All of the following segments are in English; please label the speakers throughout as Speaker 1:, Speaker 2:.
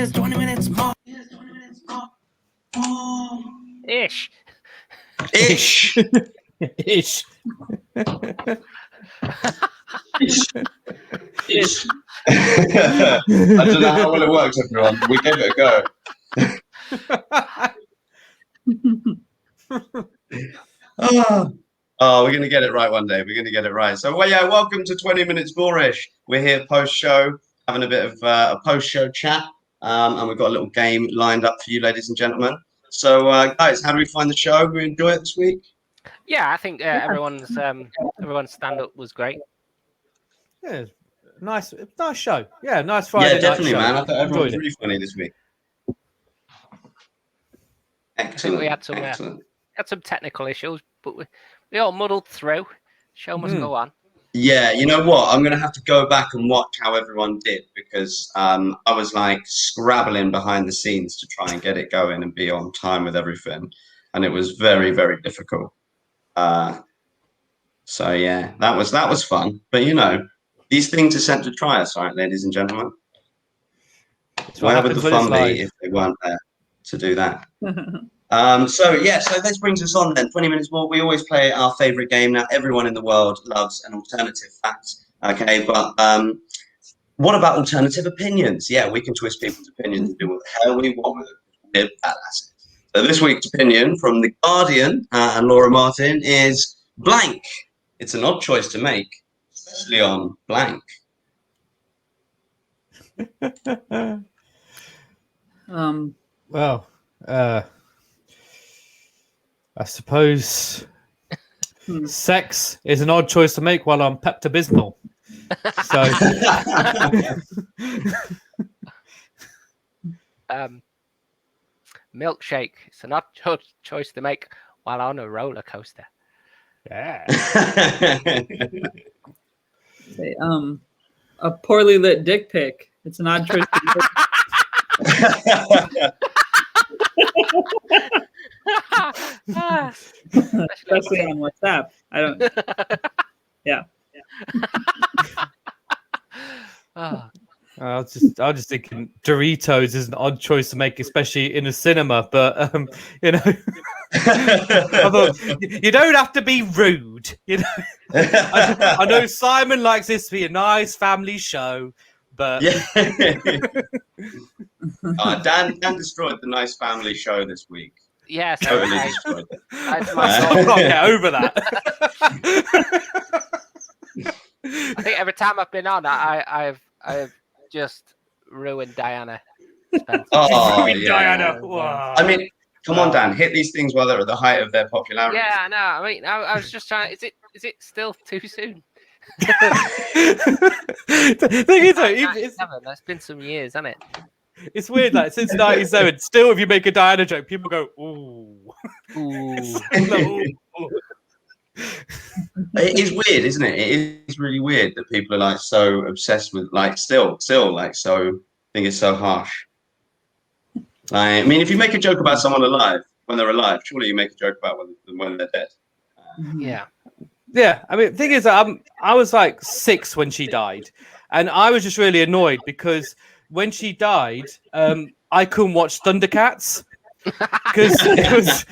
Speaker 1: Here's 20 minutes more.
Speaker 2: Ish.
Speaker 3: Ish.
Speaker 4: Ish.
Speaker 3: Ish. I don't know how well it works, everyone. We gave it a go. Oh, we're going to get it right one day. We're going to get it right. So, well, yeah, welcome to 20 Minutes Moreish. We're here post-show, having a bit of a post-show chat, and we've got a little game lined up for you, ladies and gentlemen. So, guys, how do we find the show? We enjoy it this week?
Speaker 2: Yeah, I think everyone's stand-up was great.
Speaker 4: Yeah, nice show. Yeah, nice Friday
Speaker 3: night show. Yeah, definitely, man. I thought everyone was really funny this week. Excellent.
Speaker 2: We had some technical issues, but we all muddled through. Show must go on.
Speaker 3: Yeah, you know what? I'm going to have to go back and watch how everyone did, because I was like scrabbling behind the scenes to try and get it going and be on time with everything. And it was very, very difficult. So yeah, that was fun. But you know, these things are sent to try us, right, ladies and gentlemen? Where would the fun be if they weren't there to do that? So this brings us on then. 20 minutes more. We always play our favorite game. Now, everyone in the world loves an alternative fact. Okay, but what about alternative opinions? Yeah, we can twist people's opinions and do what the hell we want with it. So this week's opinion from The Guardian and Laura Martin is blank. It's an odd choice to make, especially on blank.
Speaker 4: Well, I suppose sex is an odd choice to make while on Pepto-Bismol. So,
Speaker 2: milkshake. It's an odd choice to make while on a roller coaster.
Speaker 4: Yeah.
Speaker 5: Say, a poorly lit dick pic. It's an odd choice. Especially on WhatsApp. I don't. Yeah.
Speaker 4: I was just thinking Doritos is an odd choice to make, especially in a cinema. But you know, I thought you don't have to be rude. You know, I know Simon likes this to be a nice family show, but
Speaker 3: Dan destroyed the nice family show this week.
Speaker 2: Yes,
Speaker 3: Totally destroyed it.
Speaker 4: I can't get over that.
Speaker 2: I think every time I've been on, I've just ruined Diana.
Speaker 4: Diana.
Speaker 3: Wow. I mean, come on, Dan, hit these things while they're at the height of their popularity.
Speaker 2: Yeah, I know. I mean, I was just trying. Is it still too soon?
Speaker 4: The thing is, though,
Speaker 2: that's been some years, hasn't it?
Speaker 4: It's weird, like since '97, still, if you make a Diana joke, people go, "Ooh."
Speaker 3: It is weird, isn't it? It is really weird that people are like so obsessed with, like, still like so think it's so harsh. I mean, if you make a joke about someone alive when they're alive, surely you make a joke about when they're dead.
Speaker 2: Yeah.
Speaker 4: I mean, the thing is, I was like 6 when she died, and I was just really annoyed because when she died, I couldn't watch Thundercats because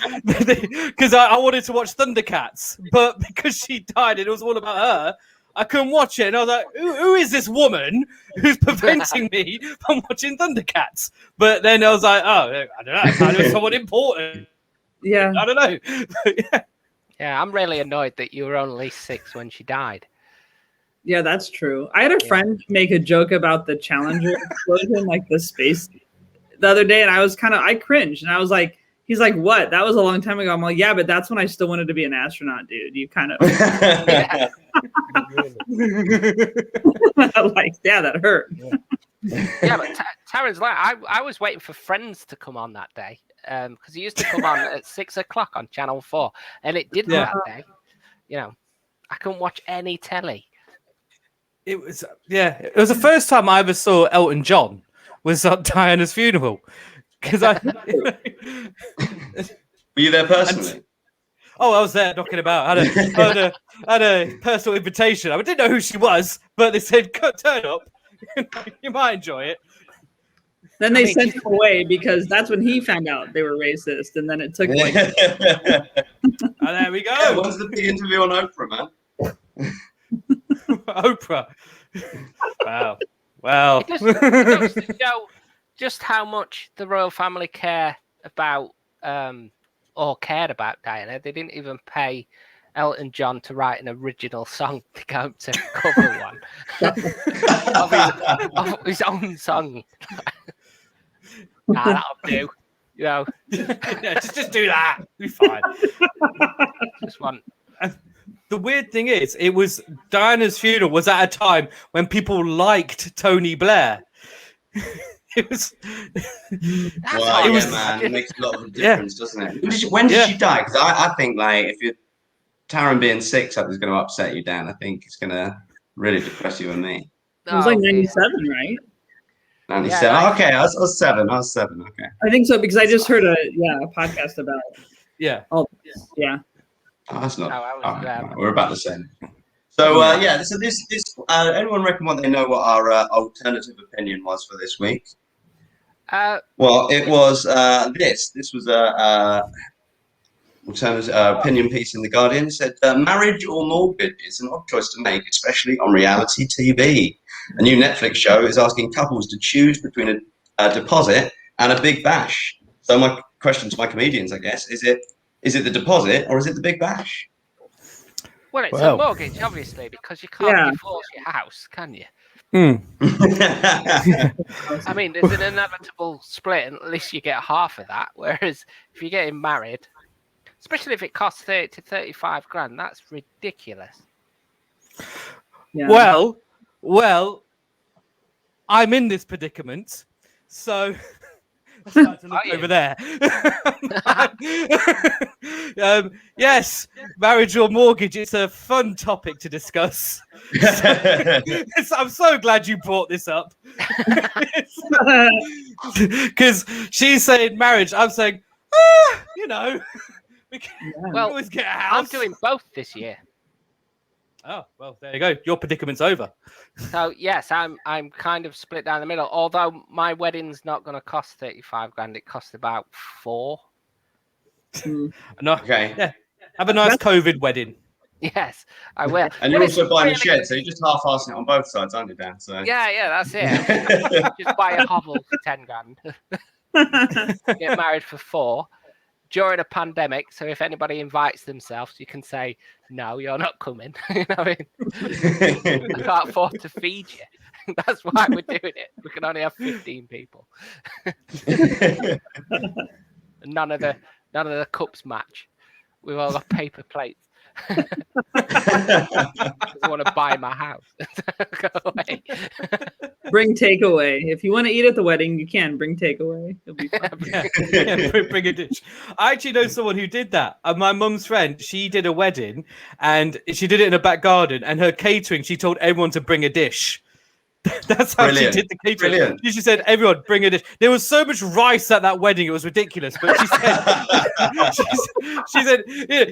Speaker 4: I wanted to watch Thundercats, but because she died and it was all about her, I couldn't watch it. And I was like, who is this woman who's preventing me from watching Thundercats? But then I was like, oh, I don't know. It was someone important.
Speaker 5: Yeah.
Speaker 4: I don't know.
Speaker 2: Yeah, I'm really annoyed that you were only 6 when she died.
Speaker 5: Yeah, that's true. I had a friend make a joke about the Challenger explosion, like the space, the other day, and I cringed, and I was like, he's like, what? That was a long time ago. I'm like, yeah, but that's when I still wanted to be an astronaut, dude. You kind of like, yeah, that hurt.
Speaker 2: Yeah, but Taryn's like, I was waiting for Friends to come on that day, because it used to come on at 6 o'clock on Channel 4, and it didn't that day. You know, I couldn't watch any telly.
Speaker 4: It was the first time I ever saw Elton John was at Diana's funeral. Because
Speaker 3: were you there personally?
Speaker 4: I was there knocking about. I had a personal invitation. I didn't know who she was, but they said, "Turn up. You might enjoy it."
Speaker 5: Then they sent him away because that's when he found out they were racist, and then it took like.
Speaker 4: Oh, there we go.
Speaker 3: Yeah, when's the big interview on Oprah, man?
Speaker 4: Oprah. Wow. Well,
Speaker 2: It just goes to show just how much the royal family care about or cared about Diana. They didn't even pay Elton John to write an original song to go to cover one of his own song. That'll do. You know,
Speaker 4: yeah, just do that. Be fine.
Speaker 2: just one.
Speaker 4: The weird thing is, it was Diana's funeral was at a time when people liked Tony Blair. It was.
Speaker 3: Well, yeah, man, it makes a lot of a difference, doesn't it? When did she die? Because I think, like, if you're Taryn being sick, something's going to upset you, Dan. I think it's going to really depress you and me.
Speaker 5: It was like 97, right?
Speaker 3: 97.
Speaker 2: Yeah,
Speaker 3: okay, I was 7. Okay.
Speaker 5: I think so because I just heard a podcast about.
Speaker 4: Yeah.
Speaker 5: All this. Yeah.
Speaker 3: Oh, that's not.
Speaker 2: Right,
Speaker 3: we're about the same. So So this anyone reckon what they know what our alternative opinion was for this week? Well, it was this. This was a alternative opinion piece in the Guardian. It said marriage or mortgage is an odd choice to make, especially on reality TV. A new Netflix show is asking couples to choose between a deposit and a big bash. So my question to my comedians, I guess, is it the deposit or is it the big bash?
Speaker 2: Well, it's a mortgage, obviously, because you can't divorce your house, can you? I mean, there's an inevitable split, and at least you get half of that. Whereas if you're getting married, especially if it costs 30 to 35 grand, that's ridiculous.
Speaker 4: Yeah. Well, I'm in this predicament, so I start to look over there. Yes, marriage or mortgage, it's a fun topic to discuss. I'm so glad you brought this up. Because she's saying marriage, I'm saying, we can always get a house.
Speaker 2: I'm doing both this year.
Speaker 4: Oh, well, there you go. Your predicament's over.
Speaker 2: So, yes, I'm kind of split down the middle. Although my wedding's not going to cost 35 grand. It costs about 4.
Speaker 4: No, okay. Yeah. Have a nice COVID wedding.
Speaker 2: Yes, I will.
Speaker 3: And you're also buying a shed, so you're just half-assing it on both sides, aren't you, Dan? So.
Speaker 2: Yeah, that's it. Just buy a hovel for 10 grand. Get married for 4. During a pandemic, so if anybody invites themselves, you can say, no, you're not coming. You know what I mean? I can't afford to feed you. That's why we're doing it. We can only have 15 people. None of the cups match. We've all got paper plates. I want to buy my house. Go away.
Speaker 5: Bring takeaway. If you want to eat at the wedding, you can bring takeaway. It'll be fun.
Speaker 4: Bring a dish. I actually know someone who did that. My mum's friend, she did a wedding and she did it in a back garden, and her catering, she told everyone to bring a dish. That's how she did the catering. Brilliant. She said, everyone, bring a dish. There was so much rice at that wedding, it was ridiculous. But she said, she said,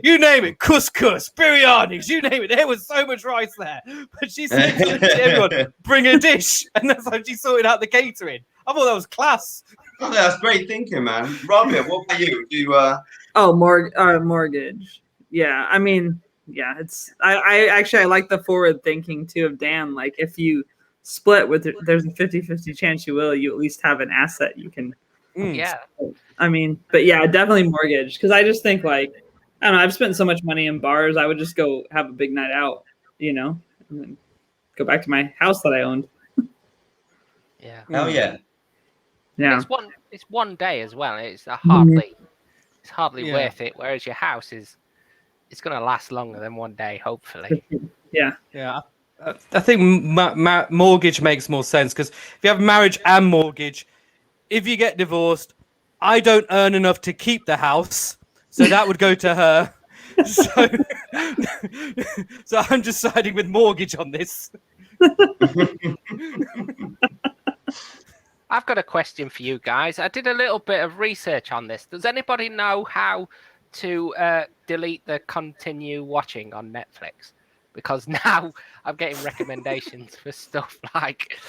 Speaker 4: you name it, couscous, biryanis, you name it. There was so much rice there. But she said to everyone, bring a dish. And that's how she sorted out the catering. I thought that was class.
Speaker 3: Oh, that's great thinking, man. Rabia, what about you? Do you,
Speaker 5: mortgage. Yeah, I mean, yeah, it's. I like the forward thinking too of Dan. Like, if you split there's a 50-50 chance you at least have an asset you can.
Speaker 2: Yeah.
Speaker 5: I mean, but yeah, definitely mortgage, because I just think, like, I don't know, I've spent so much money in bars. I would just go have a big night out, and then go back to my house that I owned.
Speaker 2: Yeah.
Speaker 3: Oh yeah.
Speaker 5: Yeah.
Speaker 2: It's one day as well. It's hardly worth it. Whereas your house it's going to last longer than one day, hopefully.
Speaker 5: Yeah.
Speaker 4: Yeah. I think mortgage makes more sense, because if you have marriage and mortgage, if you get divorced, I don't earn enough to keep the house, so that would go to her. So I'm just siding with mortgage on this.
Speaker 2: I've got a question for you guys. I did a little bit of research on this. Does anybody know how to delete the continue watching on Netflix? Because now I'm getting recommendations for stuff like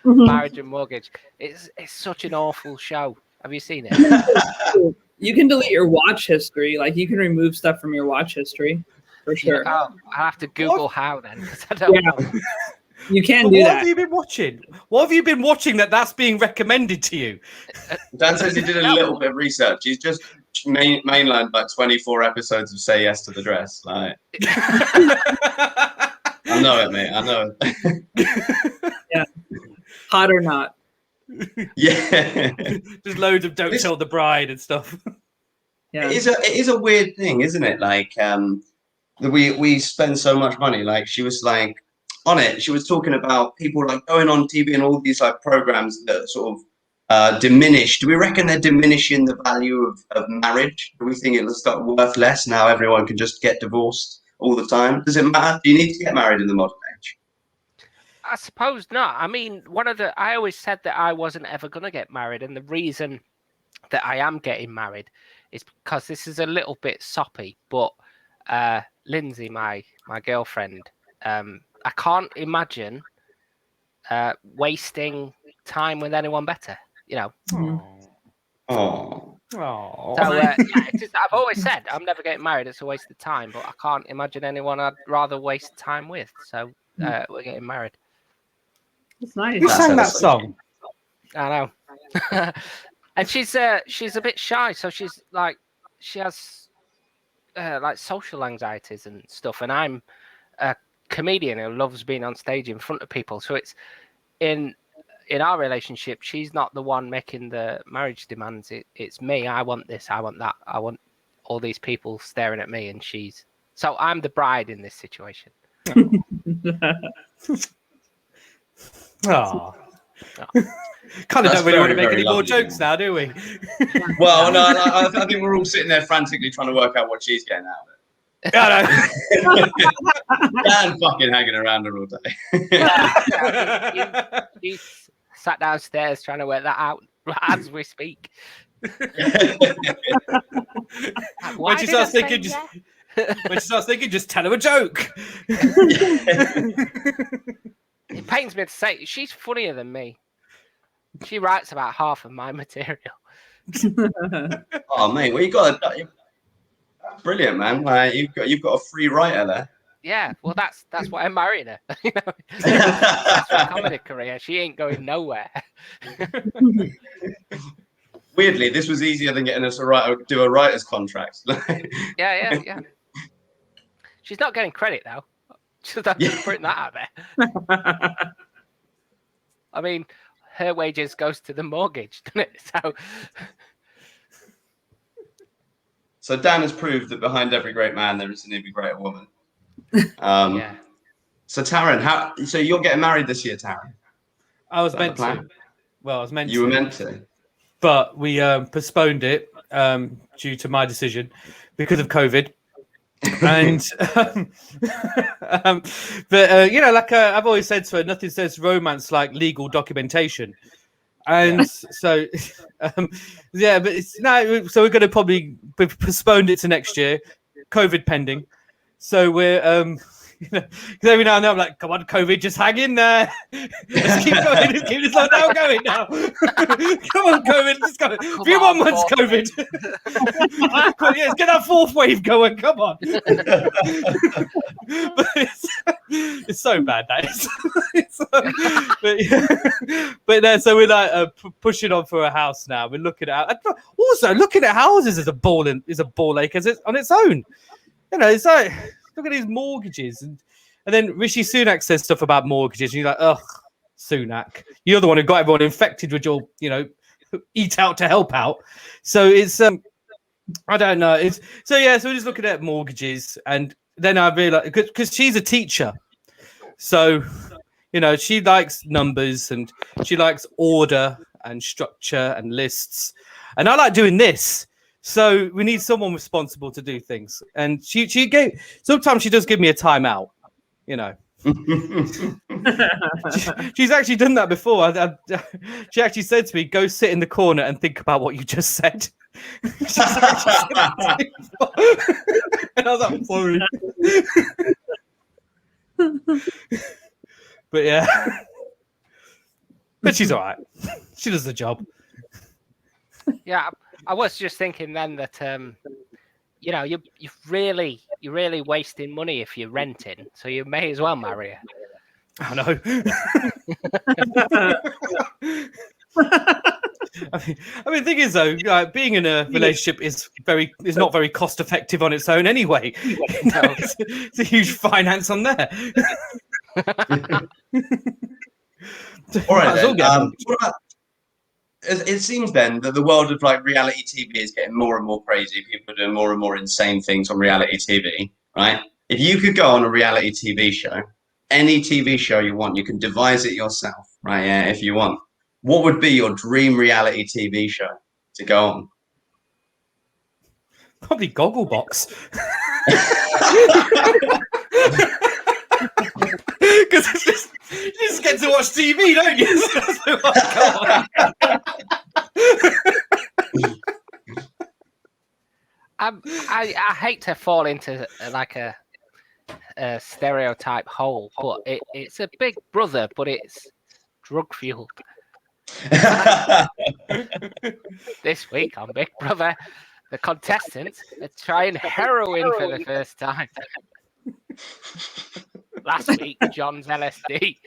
Speaker 2: Marriage and Mortgage. It's such an awful show. Have you seen it?
Speaker 5: You can delete your watch history. Like you can remove stuff from your watch history, for sure.
Speaker 2: Yeah, I'll have to Google how then, because I don't know.
Speaker 5: You can do
Speaker 4: what
Speaker 5: that.
Speaker 4: Have you been watching? What have you been watching that's being recommended to you?
Speaker 3: Dan says he did a little bit of research. He's just mainlined like 24 episodes of Say Yes to the Dress. Like, I know it, mate. I know it.
Speaker 5: Yeah. Hot or not.
Speaker 3: Yeah.
Speaker 4: Just loads of Don't Tell the Bride and stuff.
Speaker 5: Yeah.
Speaker 3: It is a weird thing, isn't it? Like, we spend so much money. Like, she was like, on it, she was talking about people like going on TV and all these like programs that sort of diminish. Do we reckon they're diminishing the value of marriage? Do we think it'll start worth less now? Everyone can just get divorced all the time. Does it matter? Do you need to get married in the modern age?
Speaker 2: I suppose not. I mean, I always said that I wasn't ever going to get married, and the reason that I am getting married is because this is a little bit soppy. But Lindsay, my girlfriend, I can't imagine wasting time with anyone better, you know.
Speaker 3: Oh.
Speaker 4: Oh.
Speaker 2: So I've always said I'm never getting married. It's a waste of time, but I can't imagine anyone I'd rather waste time with. So we're getting married.
Speaker 5: It's nice.
Speaker 4: Who sang that song?
Speaker 2: I know. And she's a bit shy, so she has like social anxieties and stuff. And I'm a comedian who loves being on stage in front of people. So it's in our relationship, she's not the one making the marriage demands. It's me. I want this. I want that. I want all these people staring at me, and so I'm the bride in this situation.
Speaker 4: Oh. Kind of don't really want to make any more jokes now, do we?
Speaker 3: Well, no, I think we're all sitting there frantically trying to work out what she's getting out of it. Dan fucking hanging around her all day.
Speaker 2: She's sat downstairs trying to work that out as we speak.
Speaker 4: When she starts thinking, just tell her a joke.
Speaker 2: It pains me to say she's funnier than me. She writes about half of my material.
Speaker 3: Oh mate, well that's brilliant, man. Like you've got a free writer there.
Speaker 2: Yeah, well that's why I'm marrying her. That's her comedy career. She ain't going nowhere.
Speaker 3: Weirdly, this was easier than getting us to do a writer's contract.
Speaker 2: Yeah. She's not getting credit though. Just putting that out there. I mean, her wages goes to the mortgage, doesn't it?
Speaker 3: So Dan has proved that behind every great man there is an even greater woman.
Speaker 2: Yeah.
Speaker 3: So Taryn, so you're getting married this year, Taryn?
Speaker 4: I was meant to. Well, I was meant to.
Speaker 3: You were meant to.
Speaker 4: But we postponed it due to my decision because of COVID. And but you know, like I've always said to her, nothing says romance like legal documentation. And so yeah, but it's no, so we're going to probably postponed it to next year, COVID pending. So we're you know, because every now and then I'm like, come on, COVID, just hang in there. Let's keep going. Let's keep this lockdown going now. Come on, COVID, let's go. A few more months, COVID. Yeah, let's get that fourth wave going. Come on. But it's so bad, that is. So we're like pushing on for a house now. We're looking at also looking at houses is a ball ache on its own. You know, it's like, look at these mortgages. And then Rishi Sunak says stuff about mortgages. And you're like, ugh, Sunak. You're the one who got everyone infected with your, you know, eat out to help out. So it's, I don't know. So we're just looking at mortgages. And then I realized, because she's a teacher. So, you know, she likes numbers and she likes order and structure and lists. And I like doing this. So we need someone responsible to do things. And sometimes she does give me a timeout, you know. She's actually done that before. She actually said to me, go sit in the corner and think about what you just said. And I was like, sorry. But yeah. But she's all right. She does the job.
Speaker 2: Yeah, I was just thinking then that you're really wasting money if you're renting, so you may as well marry her.
Speaker 4: I know. I mean, the thing is though, being in a relationship is not very cost effective on its own anyway.
Speaker 2: No.
Speaker 4: It's a huge finance on there.
Speaker 3: All right, then. It seems then that the world of like reality TV is getting more and more crazy. People are doing more and more insane things on reality TV, right? If you could go on a reality TV show, any TV show you want, you can devise it yourself, right? Yeah, if you want. What would be your dream reality TV show to go on?
Speaker 4: Probably Gogglebox. Because you just get to watch TV, don't you?
Speaker 2: I hate to fall into like a stereotype hole, but it's a Big Brother, but it's drug fueled. This week on Big Brother, the contestants are trying heroin for the first time. Last week, John's LSD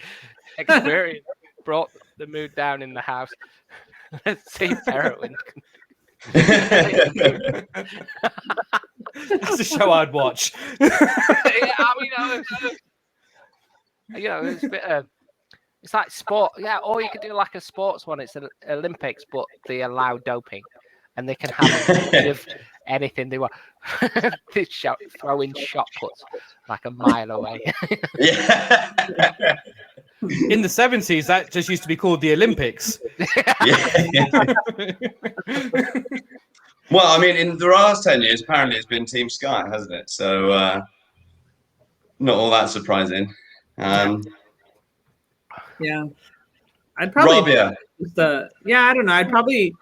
Speaker 2: experience brought the mood down in the house. Let's see if heroin.
Speaker 4: That's a show I'd watch.
Speaker 2: Yeah, I mean, it's a bit. It's like sport, yeah. Or you could do like a sports one. It's an Olympics, but they allow doping, and they can have a bit of anything they want. They throwing shot puts like a mile away.
Speaker 3: Yeah.
Speaker 4: In the 70s, that just used to be called the Olympics.
Speaker 3: Yeah. Well, I mean, in the last 10 years, apparently it's been Team Sky, hasn't it? So, not all that surprising.
Speaker 5: Yeah, I'd probably
Speaker 3: Rabia.
Speaker 5: I don't know. I'd probably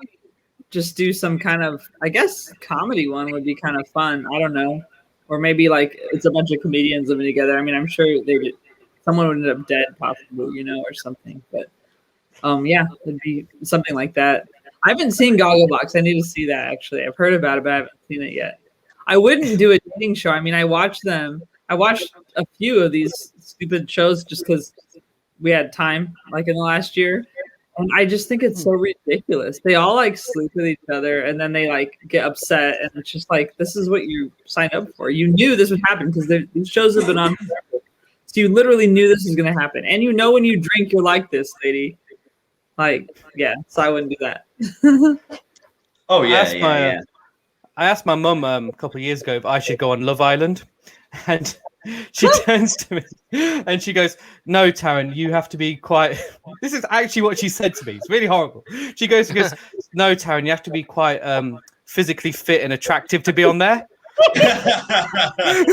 Speaker 5: just do some kind of, I guess, comedy one would be kind of fun. I don't know, or maybe like it's a bunch of comedians living together. I mean, I'm sure someone would end up dead, possibly, or something. But yeah, it'd be something like that. I haven't seen Gogglebox. I need to see that actually. I've heard about it, but I haven't seen it yet. I wouldn't do a dating show. I mean, I watched them. I watched a few of these stupid shows just because we had time, like in the last year. And I just think it's so ridiculous. They all like sleep with each other and then they like get upset. And it's just like, this is what you signed up for. You knew this would happen because these shows have been on forever. So you literally knew this was going to happen. And when you drink, you're like this, lady. Like, yeah, so I wouldn't do that.
Speaker 3: Oh, yeah,
Speaker 4: I asked my mum a couple of years ago if I should go on Love Island. And she turns to me and she goes, "No, Taryn, you have to be quite..." This is actually what she said to me. It's really horrible. She goes, "No, Taryn, you have to be quite physically fit and attractive to be on there." I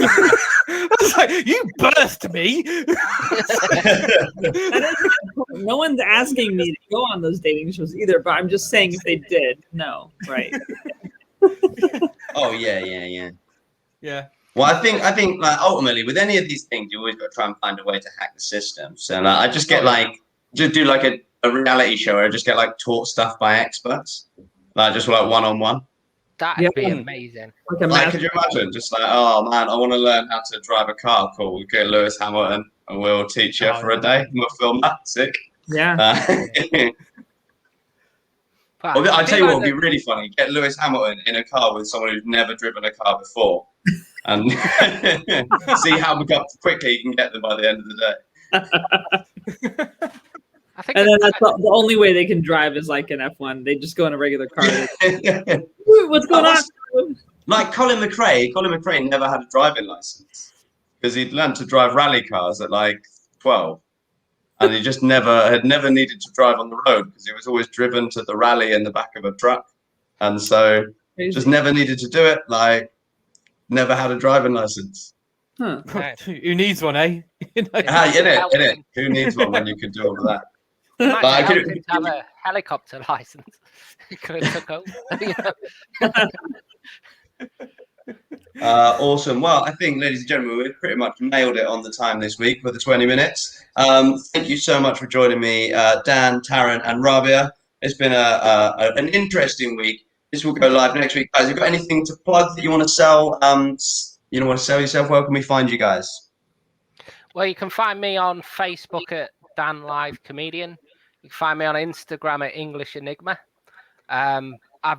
Speaker 4: was like, "You birthed me."
Speaker 5: No one's asking me to go on those dating shows either, but I'm just saying if they did, no, right?
Speaker 3: Oh, yeah.
Speaker 4: Yeah.
Speaker 3: Well, I think like ultimately with any of these things, you always got to try and find a way to hack the system. So I just get just do like a reality show where I just get like taught stuff by experts, like just like one-on-one.
Speaker 2: That'd be amazing.
Speaker 3: Like, could you imagine? Just like, oh man, I want to learn how to drive a car. Cool, we'll get Lewis Hamilton and we'll teach you for a day. And we'll film that. Sick.
Speaker 5: Yeah.
Speaker 3: Well, I tell you what would be really funny: get Lewis Hamilton in a car with someone who's never driven a car before, and see how quickly he can get them by the end of the day.
Speaker 2: I think
Speaker 5: and then that's the only way they can drive is like an F1. They just go in a regular car. What's going on?
Speaker 3: Like Colin McRae. Colin McRae never had a driving license because he'd learned to drive rally cars at like 12. And he just had never needed to drive on the road because he was always driven to the rally in the back of a truck. And so just never needed to do it. Like, never had a driving license.
Speaker 5: Huh.
Speaker 4: Who needs one, eh?
Speaker 3: In it. Who needs one when you can do all of that?
Speaker 2: I could have a helicopter license. Could have took over.
Speaker 3: Awesome. Well, I think, ladies and gentlemen, we pretty much nailed it on the time this week for the 20 minutes. Thank you so much for joining me, Dan, Taryn, and Rabia. It's been an interesting week. This will go live next week. Guys, you got anything to plug that you want to sell? You don't want to sell yourself? Where can we find you guys?
Speaker 2: Well, you can find me on Facebook at Dan Live Comedian. You can find me on Instagram at English Enigma. I've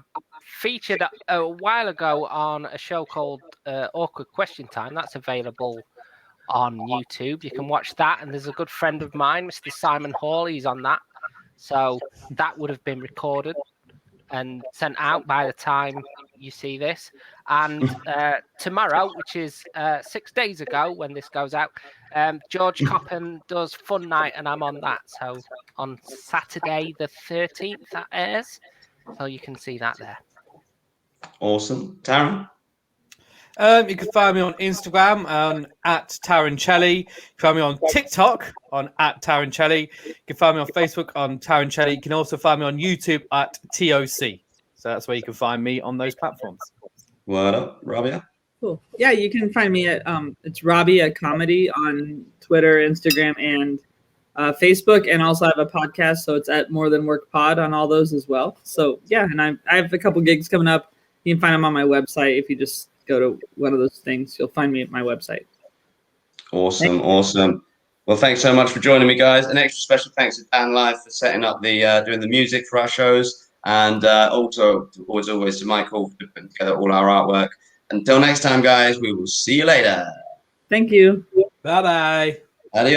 Speaker 2: featured a while ago on a show called Awkward Question Time. That's available on YouTube. You can watch that. And there's a good friend of mine, Mr. Simon Hall. He's on that. So that would have been recorded and sent out by the time you see this. And tomorrow, which is 6 days ago when this goes out, George Coppen does Fun Night, and I'm on that. So on Saturday the 13th, that airs. So you can see that there.
Speaker 3: Awesome. Taryn?
Speaker 4: You can find me on Instagram at Tarancelli. You can find me on TikTok on at Tarancelli. You can find me on Facebook on Tarancelli. You can also find me on YouTube at TOC. So that's where you can find me on those platforms.
Speaker 3: Word up, Rabia?
Speaker 5: Cool. Yeah, you can find me at it's Rabia Comedy on Twitter, Instagram, and Facebook, and also I have a podcast, so it's at More Than Work Pod on all those as well. So yeah, and I have a couple gigs coming up. You can find them on my website. If you just go to one of those things, you'll find me at my website.
Speaker 3: Awesome, awesome. Well, thanks so much for joining me, guys. An extra special thanks to Dan Live for setting up the doing the music for our shows, and also always to Michael for putting together all our artwork. Until next time, guys, we will see you later.
Speaker 5: Thank you.
Speaker 4: Bye-bye.
Speaker 3: Adios.